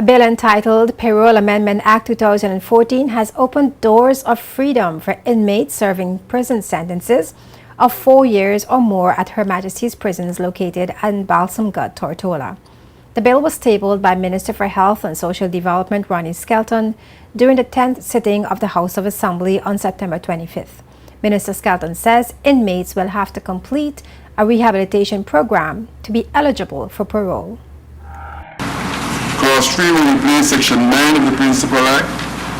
A bill entitled Parole Amendment Act 2014 has opened doors of freedom for inmates serving prison sentences of 4 years or more at Her Majesty's prisons located in Balsam Gut, Tortola. The bill was tabled by Minister for Health and Social Development Ronnie Skelton during the 10th sitting of the House of Assembly on September 25th. Minister Skelton says inmates will have to complete a rehabilitation program to be eligible for parole. Clause 3 will replace Section 9 of the Principal Act.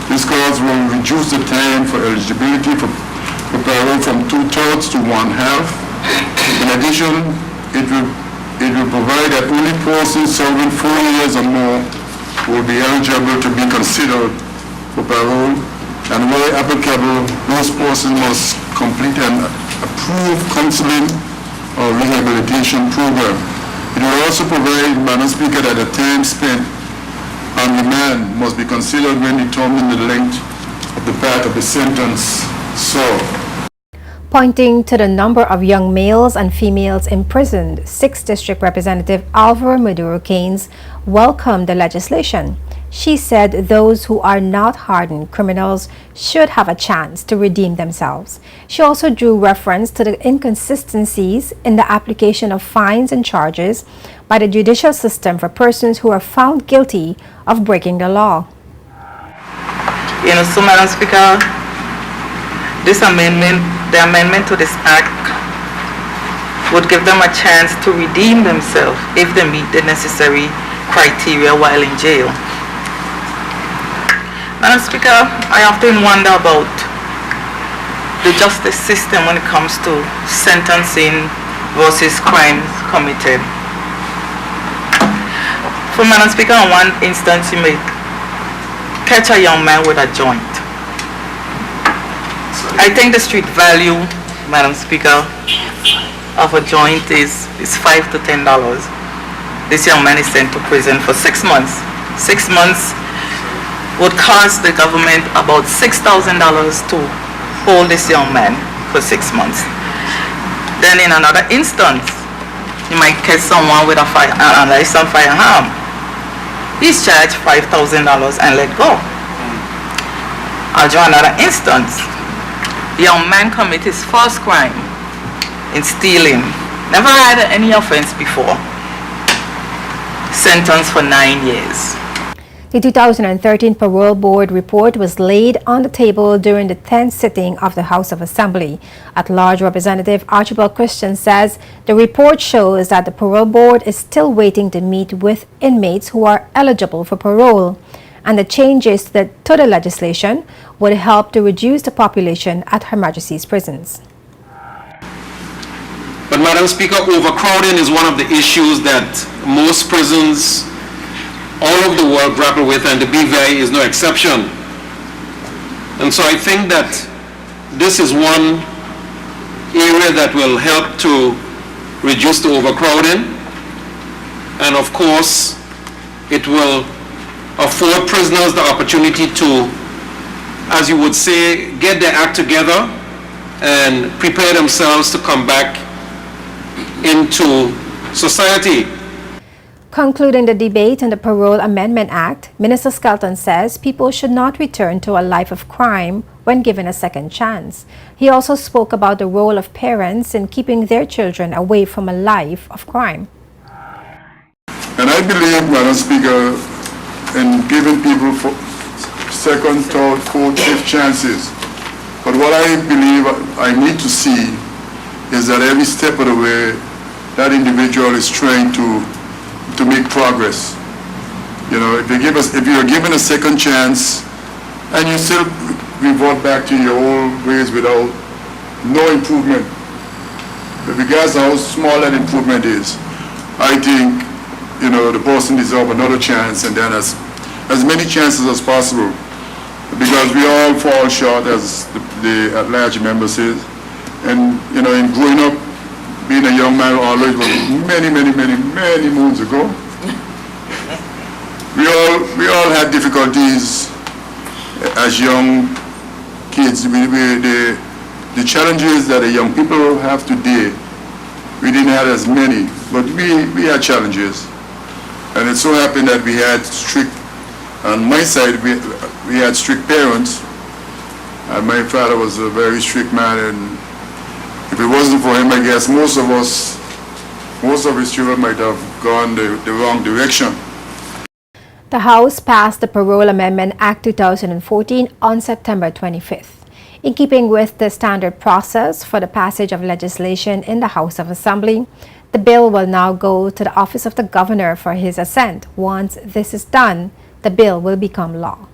This clause will reduce the time for eligibility for parole from 2/3 to 1/2. In addition, it will provide that only persons serving 4 years or more will be eligible to be considered for parole, and where applicable, those persons must complete an approved counseling or rehabilitation program. It will also provide, Madam Speaker, that the time spent on remand must be considered when determining the length of the path of the sentence served. Pointing to the number of young males and females imprisoned, 6th District Representative Alvaro Maduro Keynes welcomed the legislation. She said those who are not hardened criminals should have a chance to redeem themselves. She also drew reference to the inconsistencies in the application of fines and charges by the judicial system for persons who are found guilty of breaking the law. So Madam Speaker, this amendment, the amendment to this act would give them a chance to redeem themselves if they meet the necessary criteria while in jail. Madam Speaker, I often wonder about the justice system when it comes to sentencing versus crimes committed. For Madam Speaker, in one instance, you may catch a young man with a joint. I think the street value, Madam Speaker, of a joint is $5 to $10. This young man is sent to prison for 6 months. 6 months would cost the government about $6,000 to hold this young man for 6 months. Then in another instance, you might catch someone with a unlicensed firearm. He's charged $5,000 and let go. I'll draw another instance. The young man commit his first crime in stealing. Never had any offense before. Sentenced for 9 years. The 2013 Parole Board report was laid on the table during the 10th sitting of the House of Assembly. At-large Representative Archibald Christian says the report shows that the Parole Board is still waiting to meet with inmates who are eligible for parole, and the changes to the legislation would help to reduce the population at Her Majesty's prisons. But Madam Speaker, overcrowding is one of the issues that most prisons all over the world grapple with, and the BVI is no exception. And so I think that this is one area that will help to reduce the overcrowding, and of course it will afford prisoners the opportunity to, as you would say, get their act together and prepare themselves to come back into society. Concluding the debate on the Parole Amendment Act, Minister Skelton says people should not return to a life of crime when given a second chance. He also spoke about the role of parents in keeping their children away from a life of crime. And I believe, Madam Speaker, in giving people second, third, fourth, fifth chances. But what I believe I need to see is that every step of the way that individual is trying to make progress. If you're given a second chance and you still revert back to your old ways without no improvement, regardless of how small that improvement is, I think the person deserves another chance, and then as many chances as possible, because we all fall short, as the at-large member says. And in growing up, being a young man, always was many moons ago. We all had difficulties as young kids. The challenges that the young people have today, we didn't have as many, but we had challenges. And it so happened that we had strict On my side, we had strict parents. And my father was a very strict man, and if it wasn't for him, I guess most of his children might have gone the wrong direction. The House passed the Parole Amendment Act 2014 on September 25th. In keeping with the standard process for the passage of legislation in the House of Assembly, the bill will now go to the Office of the Governor for his assent. Once this is done, the bill will become law.